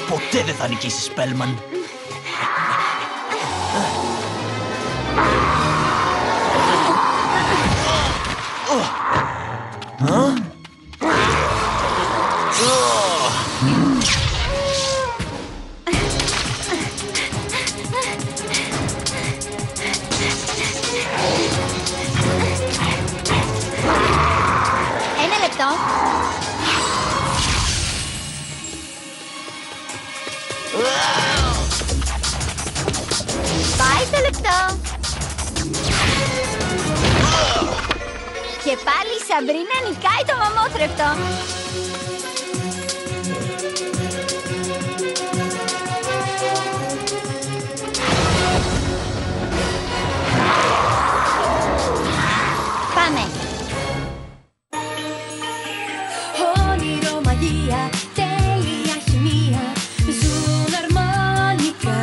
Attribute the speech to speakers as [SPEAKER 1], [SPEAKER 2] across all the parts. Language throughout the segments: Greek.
[SPEAKER 1] Ποτέ δεν θα νικήσεις, Σπέλμαν.
[SPEAKER 2] Ένα λεπτό. Πάει το λεπτό. Και πάλι η Σαμπρίνα νικάει το μαμόθρευτο. Πάμε.
[SPEAKER 3] Όνειρο, μαγεία, τέλεια χημεία, ζουν αρμονικά.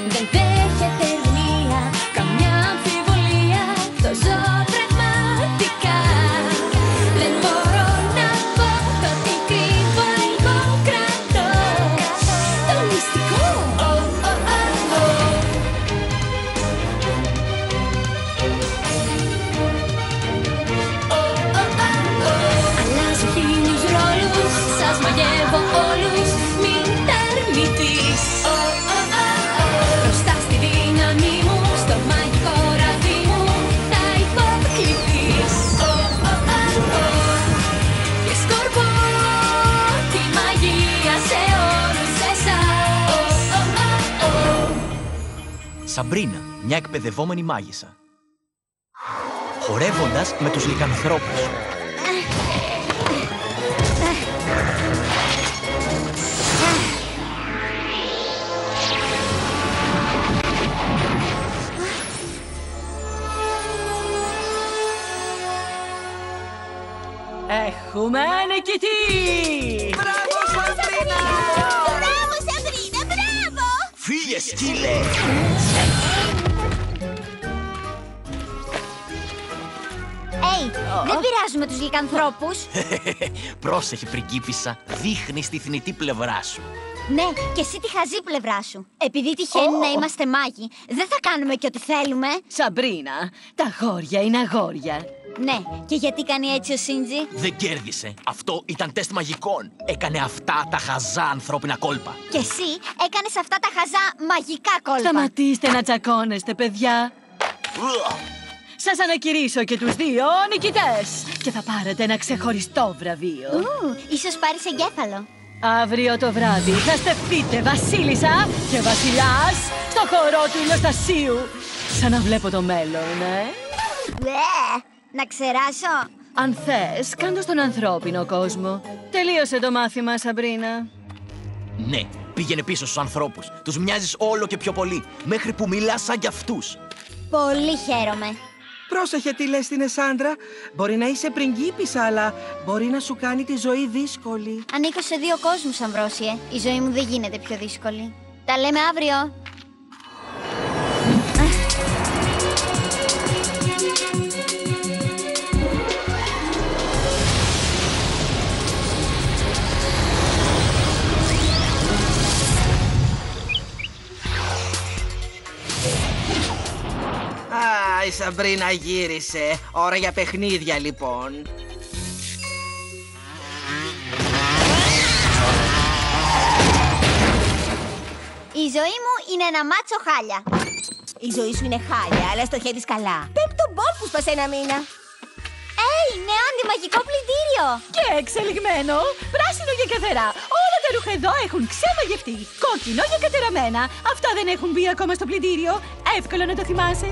[SPEAKER 3] Δεν δέχεται ερμηνεία, καμιά αμφιβολία, το ζω πραγματικά. Δεν μπορώ να πω το τι κρύβω, εγώ κρατώ το μυστικό. Αλλάζω χίλιους ρόλους, σας μαγεύω όλους, μην τα αρνηθείς. Μπροστά στη δύναμη μου, στο μαγικό ραβδί μου, θα υποκληθείς. Και σκορπώ τη μαγεία σε όλους εσάς.
[SPEAKER 1] Σαμπρίνα, μια εκπαιδευόμενη μάγισσα. Χορεύοντας με τους λικανθρώπους.
[SPEAKER 4] Έχουμε νικητή!
[SPEAKER 5] Μπράβο, Σαμπρίνα!
[SPEAKER 2] Μπράβο, Σαμπρίνα, μπράβο!
[SPEAKER 1] Φύγε, σκύλε!
[SPEAKER 2] Δεν πειράζουμε τους λικανθρώπους.
[SPEAKER 1] Πρόσεχε, πριγκίπισσα. Δείχνεις τη θνητή πλευρά σου.
[SPEAKER 2] Ναι, και εσύ τη χαζή πλευρά σου. Επειδή τυχαίνει να είμαστε μάγοι, δεν θα κάνουμε και ό,τι θέλουμε.
[SPEAKER 4] Σαμπρίνα, τα αγόρια είναι αγόρια.
[SPEAKER 2] Ναι, και γιατί κάνει έτσι ο Σίντζι?
[SPEAKER 1] Δεν κέρδισε. Αυτό ήταν τεστ μαγικών. Έκανε αυτά τα χαζά ανθρώπινα κόλπα.
[SPEAKER 2] Και εσύ έκανες αυτά τα χαζά μαγικά κόλπα.
[SPEAKER 4] Σταματήστε να τσακώνεστε, παιδιά. Σας ανακηρύσω και τους δύο νικητές. Και θα πάρετε ένα ξεχωριστό βραβείο.
[SPEAKER 2] Ίσως πάρεις εγκέφαλο.
[SPEAKER 4] Αύριο το βράδυ θα στεφτείτε βασίλισσα και βασιλιάς στο χορό του ηλιοστασίου. Σαν να βλέπω το μέλλον,
[SPEAKER 2] Να ξεράσω.
[SPEAKER 4] Αν θες, κάντο στον ανθρώπινο κόσμο. Τελείωσε το μάθημα, Σαμπρίνα.
[SPEAKER 1] Ναι, πήγαινε πίσω στους ανθρώπους. Τους μοιάζεις όλο και πιο πολύ. Μέχρι που μιλάς σαν κι αυτούς.
[SPEAKER 2] Πολύ χαίρομαι.
[SPEAKER 5] Πρόσεχε τι λες στην Εσάντρα. Μπορεί να είσαι πριγκίπισσα, αλλά μπορεί να σου κάνει τη ζωή δύσκολη.
[SPEAKER 2] Ανήκω σε δύο κόσμους, Αμβρόσιε. Η ζωή μου δεν γίνεται πιο δύσκολη. Τα λέμε αύριο.
[SPEAKER 5] Η Σαμπρίνα γύρισε. Ώρα για παιχνίδια, λοιπόν.
[SPEAKER 2] Η ζωή μου είναι ένα μάτσο χάλια.
[SPEAKER 6] Η ζωή σου είναι χάλια, αλλά στοχεύεις καλά. Πέμπτο μπολ που σπάσε ένα μήνα.
[SPEAKER 2] Νέο αντιμαγικό πλυντήριο.
[SPEAKER 4] Και εξελιγμένο, πράσινο για καθαρά. Όλα τα ρούχα εδώ έχουν ξεμαγευτεί. Κόκκινο για κατεραμένα. Αυτά δεν έχουν μπει ακόμα στο πλυντήριο. Εύκολο να το θυμάσαι.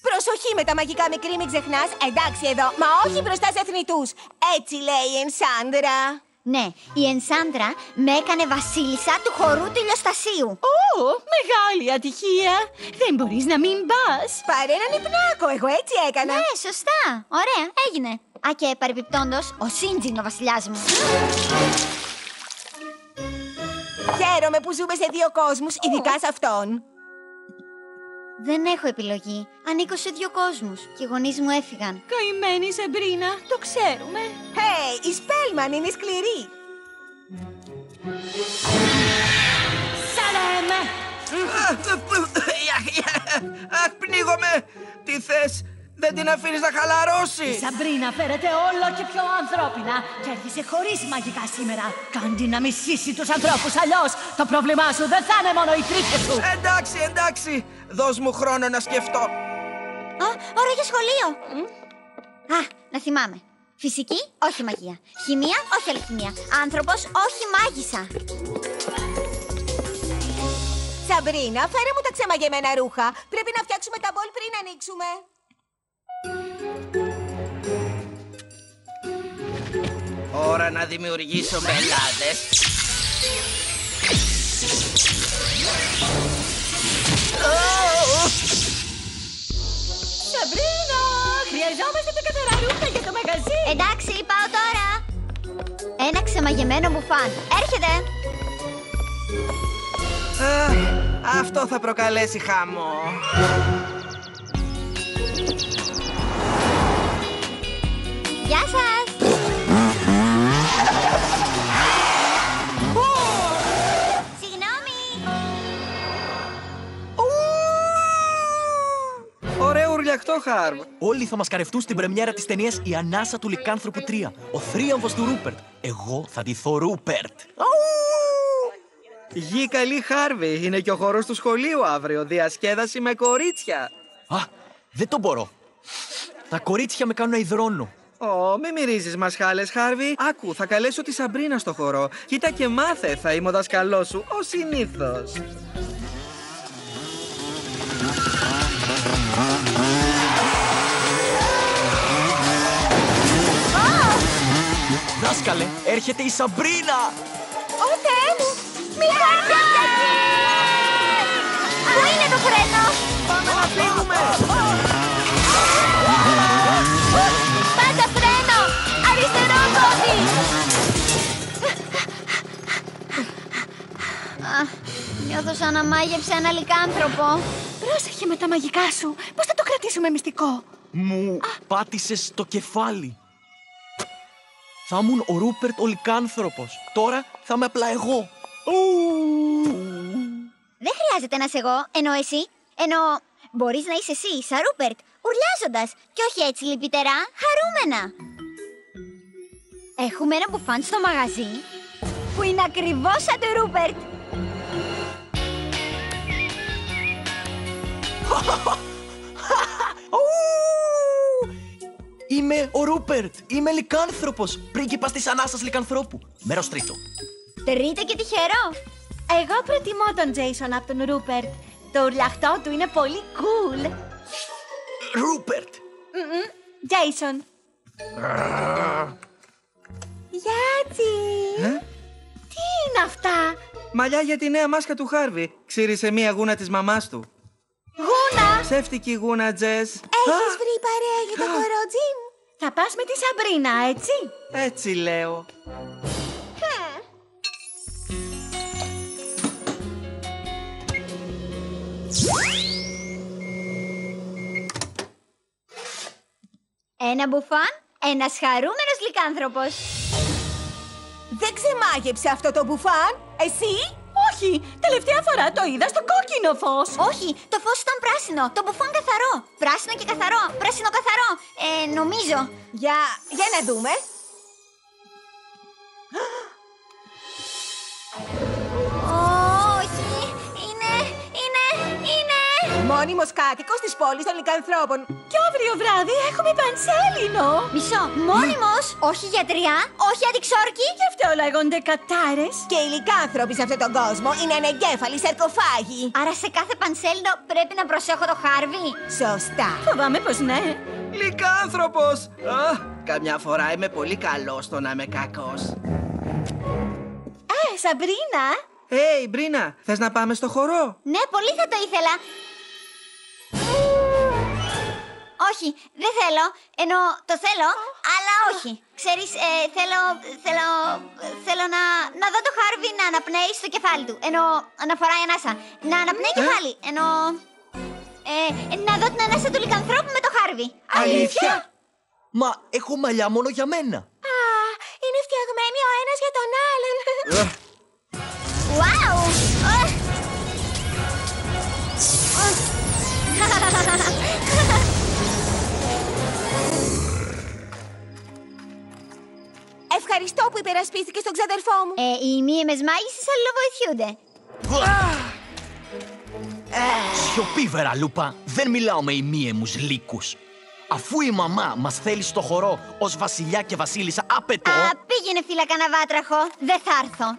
[SPEAKER 6] Προσοχή με τα μαγικά, μικρή, μην ξεχνάς. Εντάξει εδώ, μα όχι μπροστά σε θνητούς. Έτσι λέει η Ενσάντρα.
[SPEAKER 2] Ναι, η Ενσάντρα με έκανε βασίλισσα του χορού του ηλιοστασίου.
[SPEAKER 4] Μεγάλη ατυχία. Δεν μπορείς να μην πας.
[SPEAKER 6] Πάρε έναν υπνάκο, εγώ έτσι έκανα.
[SPEAKER 2] Ναι, σωστά. Ωραία, έγινε. Α, και παρεπιπτόντως, ο Σίντζι είναι ο βασιλιάς μου.
[SPEAKER 6] Χαίρομαι που ζούμε σε δύο κόσμους, ειδικά σε αυτόν.
[SPEAKER 2] Δεν έχω επιλογή. Ανήκω σε δύο κόσμους και οι γονείς μου έφυγαν.
[SPEAKER 4] Καημένη Σαμπρίνα, το ξέρουμε.
[SPEAKER 6] Hey, η Σπέλμαν είναι σκληρή.
[SPEAKER 4] Σαλέμ!
[SPEAKER 5] Αχ, πνίγομαι! Τι θες? Δεν την αφήνεις να χαλαρώσει!
[SPEAKER 4] Η Σαμπρίνα φέρεται όλο και πιο ανθρώπινα και έρχεσαι χωρίς μαγικά σήμερα. Κάντι να μισήσει τους ανθρώπους, αλλιώς το πρόβλημά σου δεν θα είναι μόνο οι τρύπες σου.
[SPEAKER 5] Εντάξει. Δώσ' μου χρόνο να σκεφτώ.
[SPEAKER 2] Ώρα για σχολείο. Να θυμάμαι. Φυσική, όχι μαγεία. Χημεία, όχι αλχημία. Άνθρωπος, όχι μάγισσα.
[SPEAKER 6] Σαμπρίνα, φέρε μου τα ξεμαγεμένα ρούχα. Πρέπει να φτιάξουμε τα μπολ πριν ανοίξουμε.
[SPEAKER 5] Ώρα να δημιουργήσω μπελάδες.
[SPEAKER 4] Σαμπρίνα, χρειαζόμαστε τα καθαρά ρούχα για το μαγαζί.
[SPEAKER 2] Εντάξει, πάω τώρα. Ένα ξεμαγεμένο μπουφάν. Έρχεται.
[SPEAKER 5] Αυτό θα προκαλέσει χαμό.
[SPEAKER 2] Γεια σας. Συγγνώμη.
[SPEAKER 5] Ωραίο ουρλιακτό, Χαρμ.
[SPEAKER 1] Όλοι θα μας καρευτούν στην πρεμιέρα της ταινίας «Η Ανάσα του Λυκάνθρωπου 3». Ο θρίαμβος του Ρούπερτ. Εγώ θα ντυθώ Ρούπερτ.
[SPEAKER 5] Γη καλή, Χάρβι. Είναι και ο χορός του σχολείου αύριο. Διασκέδαση με κορίτσια.
[SPEAKER 1] Δεν το μπορώ. Τα κορίτσια με κάνουν να υδρώνω.
[SPEAKER 5] Μη μυρίζεις μασχάλες, Χάρβι. Άκου, θα καλέσω τη Σαμπρίνα στο χορό. Κοίτα και μάθε, θα είμαι ο δασκαλός σου, ως συνήθως.
[SPEAKER 1] Δάσκαλε, έρχεται η Σαμπρίνα!
[SPEAKER 2] Ω Θεέ μου! Μη κάνετε! Πού είναι το φρένο?
[SPEAKER 5] Πάμε να φύγουμε!
[SPEAKER 2] Πάντα φρένο! Αριστερό πόδι! Νιώθω σαν να μάγεψε ένα λυκάνθρωπο.
[SPEAKER 4] Πρόσεχε με τα μαγικά σου. Πώς θα το κρατήσουμε μυστικό?
[SPEAKER 1] Μου πάτησες το κεφάλι. Θα ήμουν ο Ρούπερτ ο λυκάνθρωπος. Τώρα θα είμαι απλά εγώ.
[SPEAKER 2] Δεν χρειάζεται να είσαι εγώ, ενώ εσύ. Ενώ μπορείς να είσαι εσύ, σαν Ρούπερτ, ουρλιάζοντας. Και όχι έτσι λυπητερά, χαρούμενα. Έχουμε ένα μπουφάν στο μαγαζί που είναι ακριβώς σαν το Ρούπερτ.
[SPEAKER 1] Είμαι ο Ρούπερτ. Είμαι λυκάνθρωπος. Πρίγκιπας της Ανάσας Λυκανθρώπου. Μέρος τρίτο.
[SPEAKER 2] Τρίτο και τυχερό.
[SPEAKER 4] Εγώ προτιμώ τον Τζέισον από τον Ρούπερτ. Το ουρλαχτό του είναι πολύ cool.
[SPEAKER 1] Ρούπερτ.
[SPEAKER 4] Τζέισον.
[SPEAKER 6] Γιάτσι!
[SPEAKER 4] Τι είναι αυτά?
[SPEAKER 5] Μαλλιά για τη νέα μάσκα του Χάρβι. Ξύρισε μία γούνα της μαμάς του.
[SPEAKER 4] Γούνα!
[SPEAKER 5] Ψεύτικη γούνα, Τζες.
[SPEAKER 6] Έχεις βρει παρέα για το χορό, Τζιμ?
[SPEAKER 4] Θα πας με τη Σαμπρίνα, έτσι?
[SPEAKER 5] Έτσι λέω.
[SPEAKER 2] Ένα μπουφάν, ένας χαρούμενος λυκάνθρωπος.
[SPEAKER 6] Δεν ξεμάγεψε αυτό το μπουφάν, εσύ?
[SPEAKER 4] Όχι, τελευταία φορά το είδα στο κόκκινο φως.
[SPEAKER 2] Όχι, το φως ήταν πράσινο, το μπουφάν καθαρό. Πράσινο και καθαρό, πράσινο καθαρό. Νομίζω.
[SPEAKER 6] Για να δούμε.
[SPEAKER 2] Όχι, είναι...
[SPEAKER 6] Μόνιμος κάτοικος της πόλης των λυκανθρώπων.
[SPEAKER 4] Και αύριο βράδυ έχουμε πανσέλινο.
[SPEAKER 2] Μισό, μόνιμος, όχι γιατριά, όχι αντιξόρκη.
[SPEAKER 4] Γι' αυτό λέγονται κατάρες.
[SPEAKER 6] Και οι λυκάνθρωποι σε αυτόν τον κόσμο είναι ανεγκέφαλοι σαρκοφάγοι.
[SPEAKER 2] Άρα σε κάθε πανσέλινο πρέπει να προσέχω το Χάρβι.
[SPEAKER 6] Σωστά.
[SPEAKER 4] Φοβάμαι πως ναι.
[SPEAKER 5] Λυκάνθρωπος! Καμιά φορά είμαι πολύ καλός στο να είμαι κακός.
[SPEAKER 4] Σαμπρίνα.
[SPEAKER 5] Μπρίνα, θες να πάμε στο χορό?
[SPEAKER 2] Ναι, πολύ θα το ήθελα. όχι, δεν θέλω. Ενώ το θέλω, αλλά όχι. Ξέρεις, θέλω να δω το Χάρβι να αναπνέει στο κεφάλι του. Ενώ να φοράει ανάσα. Να αναπνέει κεφάλι. Ενώ να δω την ανάσα του λικανθρώπου με το Χάρβι.
[SPEAKER 1] Αλήθεια? Μα έχω μαλλιά μόνο για μένα.
[SPEAKER 6] Α, είναι φτιαγμένοι ο ένας για τον άλλον.
[SPEAKER 2] Wow!
[SPEAKER 6] Ευχαριστώ που υπερασπίστηκες τον ξαδερφό μου.
[SPEAKER 2] Οι μύεμες μάγισσες αλληλοβοηθιούνται.
[SPEAKER 1] Σιωπή, Βεραλούπα. Δεν μιλάω με ημίαιμους λύκους. Αφού η μαμά μας θέλει στο χορό ως βασιλιά και βασίλισσα, απαιτώ...
[SPEAKER 2] Πήγαινε φίλα καναβάτραχο. Δεν θα έρθω.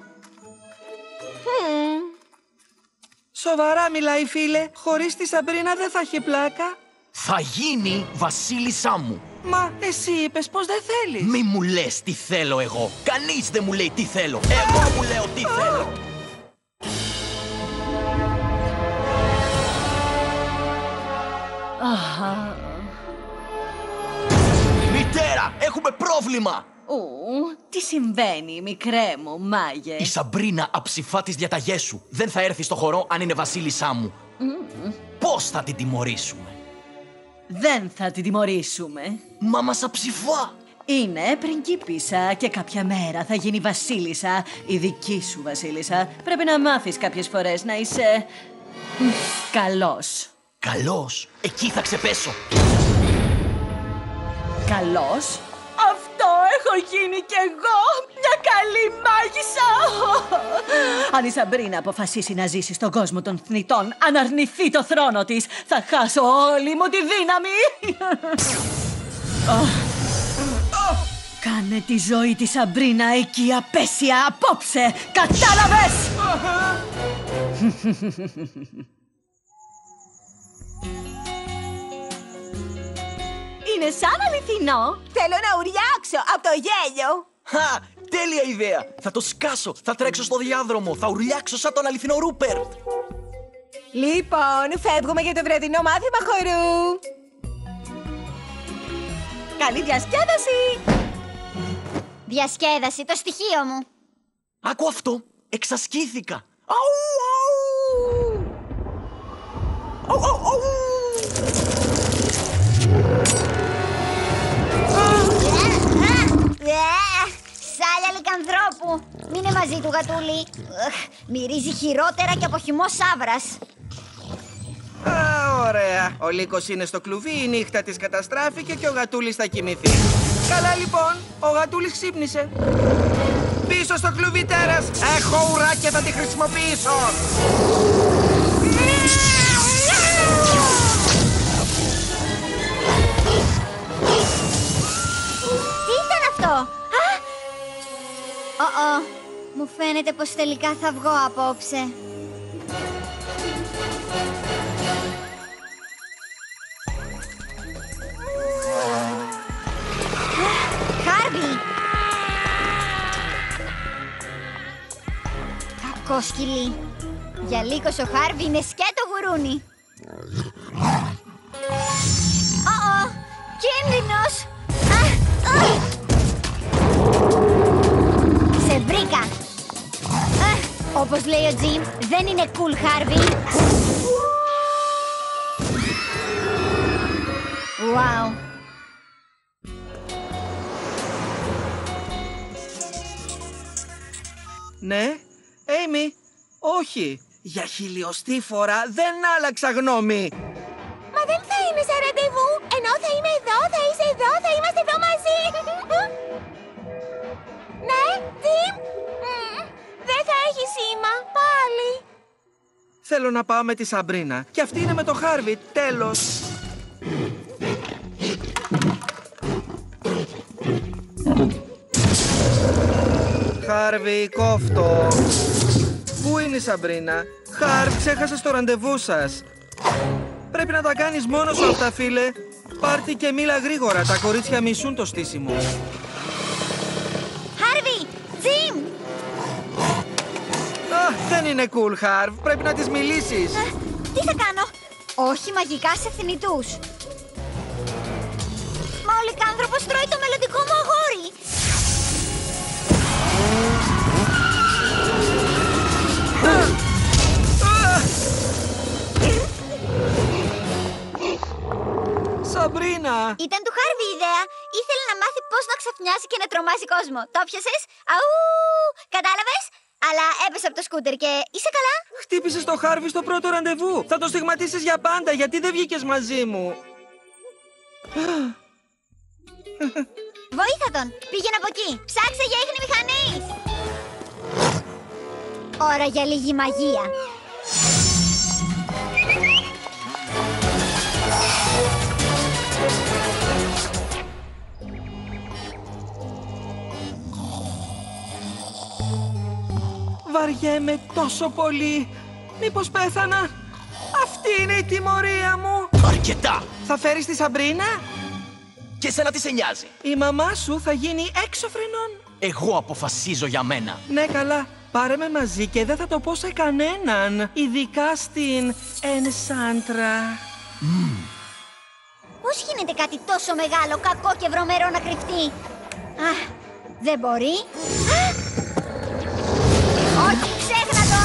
[SPEAKER 5] Σοβαρά μιλάει, φίλε. Χωρίς τη Σαμπρίνα δεν θα έχει πλάκα.
[SPEAKER 1] Θα γίνει βασίλισσά μου.
[SPEAKER 5] Μα εσύ είπες πως δεν θέλεις.
[SPEAKER 1] Μη μου λες τι θέλω εγώ. Κανείς δεν μου λέει τι θέλω. Εγώ μου λέω τι θέλω. Μητέρα, έχουμε πρόβλημα.
[SPEAKER 4] Τι συμβαίνει, μικρέ μου, μάγε?
[SPEAKER 1] Η Σαμπρίνα αψηφά τις διαταγές σου. Δεν θα έρθει στο χορό αν είναι βασίλισσά μου. Πώς θα την τιμωρήσουμε?
[SPEAKER 4] Δεν θα την τιμωρήσουμε.
[SPEAKER 1] Μα μας αψηφά.
[SPEAKER 4] Είναι πριγκίπισσα και κάποια μέρα θα γίνει βασίλισσα. Η δική σου βασίλισσα. Πρέπει να μάθεις κάποιες φορές να είσαι... καλός.
[SPEAKER 1] Καλός. Εκεί θα ξεπέσω.
[SPEAKER 4] Καλός? Αυτό έχω γίνει κι εγώ! Μια καλή μάγισσα! Αν η Σαμπρίνα αποφασίσει να ζήσει στον κόσμο των θνητών, αν αρνηθεί το θρόνο της, θα χάσω όλη μου τη δύναμη! Κάνε τη ζωή της Σαμπρίνα εκεί απέσια απόψε! Κατάλαβες! Είναι σαν αληθινό.
[SPEAKER 6] Θέλω να ουριάξω από το γέλιο.
[SPEAKER 1] Χα! Τέλεια ιδέα! Θα το σκάσω, θα τρέξω στο διάδρομο, θα ουρλιάξω σαν τον αληθινό Ρούπερτ.
[SPEAKER 6] Λοιπόν, φεύγουμε για το βραδινό μάθημα χορού.
[SPEAKER 4] Καλή διασκέδαση!
[SPEAKER 2] Διασκέδαση, το στοιχείο μου.
[SPEAKER 1] Άκου αυτό, εξασκήθηκα.
[SPEAKER 2] Σάλια λικανθρώπου. Μείνε μαζί του, γατούλη. Μυρίζει χειρότερα και από χυμό σαύρας.
[SPEAKER 5] Ωραία. Ο Λύκος είναι στο κλουβί, η νύχτα της καταστράφηκε και ο Γατούλης θα κοιμηθεί. Καλά λοιπόν, ο Γατούλης ξύπνησε. Πίσω στο κλουβί, τέρας. Έχω ουρά και θα τη χρησιμοποιήσω.
[SPEAKER 2] Τι ήταν αυτό? Μου φαίνεται πως τελικά θα βγω απόψε. Χάρβι! Κακό σκυλί. Για Λύκος ο Χάρβι είναι σκέτο γουρούνι. Κίνδυνος! Σε βρήκα! Όπως λέει ο Τζιμ, δεν είναι cool, Χάρβι. Wow.
[SPEAKER 5] Ναι, Έιμι, όχι. Για χιλιοστή φορά δεν άλλαξα γνώμη.
[SPEAKER 6] Μα δεν θα είναι σε ραντεβού. Ενώ θα είμαι εδώ, θα είσαι εδώ, θα είμαστε εδώ μαζί. Ναι, Τζιμ. Δεν θα έχει σήμα, πάλι.
[SPEAKER 5] Θέλω να πάω με τη Σαμπρίνα. Και αυτή είναι με το Χάρβι, τέλος. Χάρβι, κόφτω. Πού είναι η Σαμπρίνα? Χάρβι, ξέχασες το ραντεβού σας. Πρέπει να τα κάνεις μόνος σου αυτά, φίλε. Πάρτι και μίλα γρήγορα, τα κορίτσια μισούν το στήσιμο.
[SPEAKER 2] Χάρβι! Τζιμ!
[SPEAKER 5] Δεν είναι cool, Χάρβ. Πρέπει να τις μιλήσεις.
[SPEAKER 2] Τι θα κάνω? Όχι μαγικά σε θνητούς. λικάνθρωπος τρώει το μελλοντικό μου αγόρι.
[SPEAKER 5] Σαμπρίνα!
[SPEAKER 2] Ήταν του Χάρβι η ιδέα. Ήθελε να μάθει πώς να ξαφνιάσει και να τρομάσει κόσμο. Το πιάσες? Αου! Κατάλαβες? Αλλά έπεσε από το σκούτερ και είσαι καλά?
[SPEAKER 5] Χτύπησες το Χάρβι στο πρώτο ραντεβού. Θα το στιγματίσεις για πάντα. Γιατί δεν βγήκες μαζί μου?
[SPEAKER 2] Βοήθα τον. Πήγαινε από εκεί. Ψάξε για ίχνη μηχανής. Ώρα για λίγη μαγεία.
[SPEAKER 5] Βαριέμαι τόσο πολύ. Μήπως πέθανα? Αυτή είναι η τιμωρία μου.
[SPEAKER 1] Αρκετά!
[SPEAKER 5] Θα φέρεις τη Σαμπρίνα?
[SPEAKER 1] Και εσένα τι σε νοιάζει?
[SPEAKER 5] Η μαμά σου θα γίνει έξω φρενών.
[SPEAKER 1] Εγώ αποφασίζω για μένα.
[SPEAKER 5] Ναι, καλά. Πάρε με μαζί και δεν θα το πω σε κανέναν. Ειδικά στην Ενσάντρα.
[SPEAKER 2] Πώς γίνεται κάτι τόσο μεγάλο, κακό και βρωμερό να κρυφτεί? Αχ, δεν μπορεί. Όχι, ξέχνα το!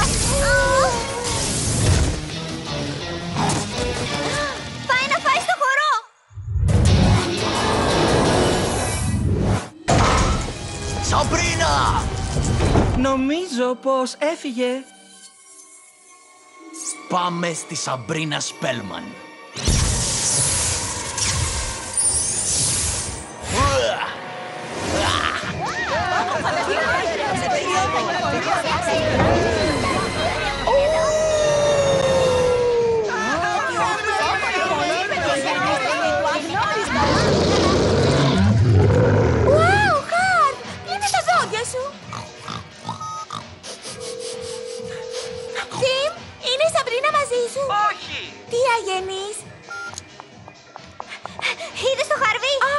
[SPEAKER 2] Πάει να φάει στο χορό!
[SPEAKER 1] Σαμπρίνα!
[SPEAKER 5] Νομίζω πως έφυγε.
[SPEAKER 1] Πάμε στη Σαμπρίνα Σπέλμαν.
[SPEAKER 6] Wow, Χαρ! Πλύνε τα δόντια σου! Τιμ, είναι η Σαμπρίνα μαζί σου?
[SPEAKER 5] Όχι!
[SPEAKER 6] Τι αγενής!
[SPEAKER 2] Είδες το Χάρβι?
[SPEAKER 6] Α,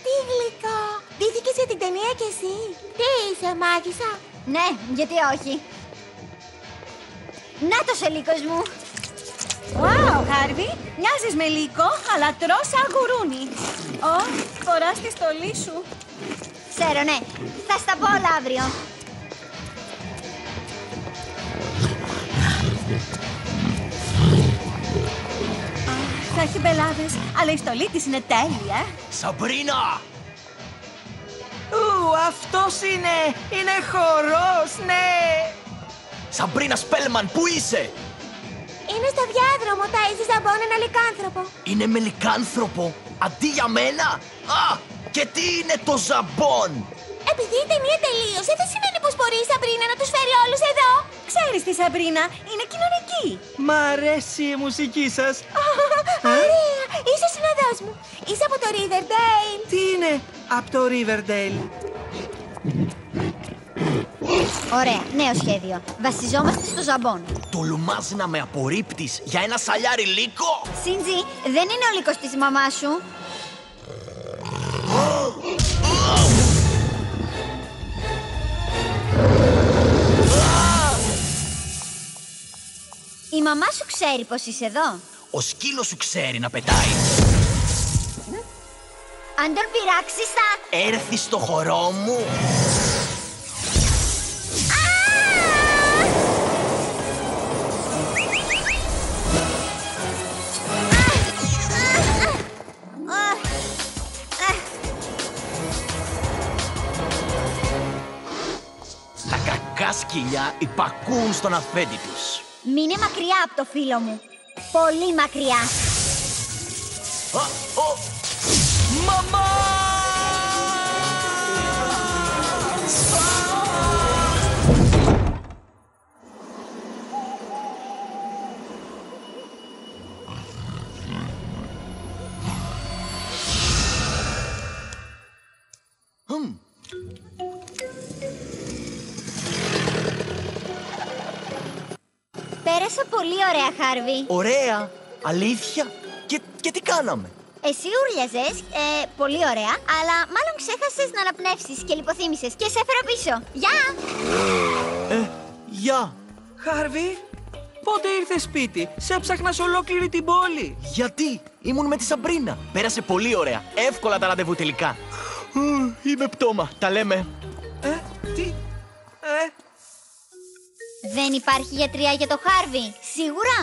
[SPEAKER 6] τι γλυκό! Ντύθηκες για την ταινία κι εσύ? Τι είσαι, μάγισσα?
[SPEAKER 2] Ναι, γιατί όχι. Να το σε λύκος μου.
[SPEAKER 4] Wow, Χάρβι, μοιάζεις με λύκο, αλλά τρως σαν γουρούνι. Ω, φοράς τη στολή σου.
[SPEAKER 2] Ξέρω, ναι. Θα στα πω όλα αύριο.
[SPEAKER 4] Θα έχει μπελάδες, αλλά η στολή της είναι τέλεια.
[SPEAKER 1] Σαμπρίνα!
[SPEAKER 5] Αυτός είναι! Είναι χορός, ναι!
[SPEAKER 1] Σαμπρίνα Σπέλμαν, πού είσαι?
[SPEAKER 6] Είναι στο διάδρομο, ταΐζει ζαμπόν ένα λικάνθρωπο.
[SPEAKER 1] Είναι με λικάνθρωπο, αντί για μένα? Α, και τι είναι το ζαμπόν?
[SPEAKER 6] Επειδή η ταινία τελείωσε, δεν σημαίνει πως μπορεί η Σαμπρίνα να τους φέρει όλους εδώ.
[SPEAKER 4] Ξέρεις τη Σαμπρίνα, είναι κοινωνική.
[SPEAKER 5] Μ' αρέσει η μουσική σας.
[SPEAKER 6] Ωραία, είσαι ο συνοδός μου. Είσαι από το Riverdale.
[SPEAKER 5] Τι είναι από το Riverdale?
[SPEAKER 2] Ωραία, νέο σχέδιο. Βασιζόμαστε στο ζαμπόν.
[SPEAKER 1] Τολμάς να με απορρίπτεις για ένα σαλιάρι λύκο?
[SPEAKER 2] Σίντζι, δεν είναι ο λύκος της μαμάς σου. Η μαμά σου ξέρει πως είσαι εδώ.
[SPEAKER 1] Ο σκύλος σου ξέρει να πετάει.
[SPEAKER 2] Αν τον πειράξεις θα...
[SPEAKER 1] Έρθει στο χορό μου. Τα κακά σκυλιά υπακούν στον αφέντη τους.
[SPEAKER 2] Μείνε μακριά από το φίλο μου. Πολύ μακριά.
[SPEAKER 1] Μαμά!
[SPEAKER 2] Πέρασα πολύ ωραία, Χάρβι.
[SPEAKER 1] Ωραία, αλήθεια. Και τι κάναμε?
[SPEAKER 2] Εσύ ούρλιαζες, πολύ ωραία, αλλά μάλλον ξέχασες να αναπνεύσεις και λιποθύμησες και σε έφερα πίσω. Γεια!
[SPEAKER 1] Γεια.
[SPEAKER 5] Χάρβι, Πότε ήρθε σπίτι? Σε έψαχνα σε ολόκληρη την πόλη.
[SPEAKER 1] Γιατί? Ήμουν με τη Σαμπρίνα. Πέρασε πολύ ωραία. Εύκολα τα ραντεβού τελικά. Είμαι πτώμα. Τα λέμε.
[SPEAKER 5] Τι?
[SPEAKER 2] Δεν υπάρχει γιατριά για το Χάρβι, σίγουρα.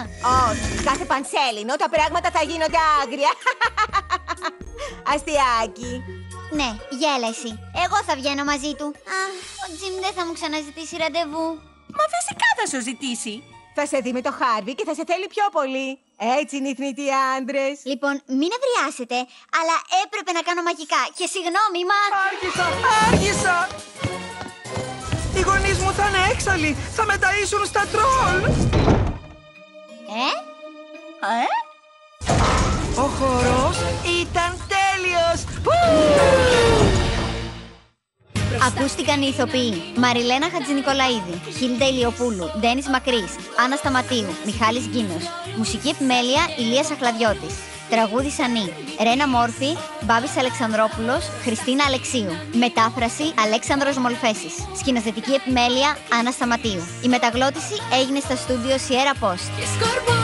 [SPEAKER 6] Όχι, κάθε πανσέλινο τα πράγματα θα γίνονται άγρια. Αστιάκι.
[SPEAKER 2] Ναι, γέλα εσύ. Εγώ θα βγαίνω μαζί του. Αχ, ο Τζιμ δεν θα μου ξαναζητήσει ραντεβού.
[SPEAKER 4] Μα φυσικά θα σου ζητήσει.
[SPEAKER 6] Θα σε δει με το Χάρβι και θα σε θέλει πιο πολύ. Έτσι είναι οι θνητοί άντρες.
[SPEAKER 2] Λοιπόν, μην ευριάσετε, αλλά έπρεπε να κάνω μαγικά. Και συγγνώμη, μα...
[SPEAKER 5] Άργησα! Οι γονείς μου θα είναι έξαλλοι. Θα με ταΐσουν στα τρόλ. Ο χορός ήταν τέλειος.
[SPEAKER 2] Ακούστηκαν οι ηθοποιοί Μαριλένα Χατζηνικολαίδη, Χίλντα Ηλιοπούλου, Ντένις Μακρύς, Άννα Σταματίου, Μιχάλης Γκίνος. Μουσική επιμέλεια Ηλίας Αχλαδιώτης. Τραγούδι Σανή, Ρένα Μόρφη, Μπάμπης Αλεξανδρόπουλος, Χριστίνα Αλεξίου. Μετάφραση Αλέξανδρος Μολφέσης. Σκηνοθετική επιμέλεια Άννα Σταματίου. Η μεταγλώτηση έγινε στα στούντιο Sierra Post.
[SPEAKER 3] Και σκορπό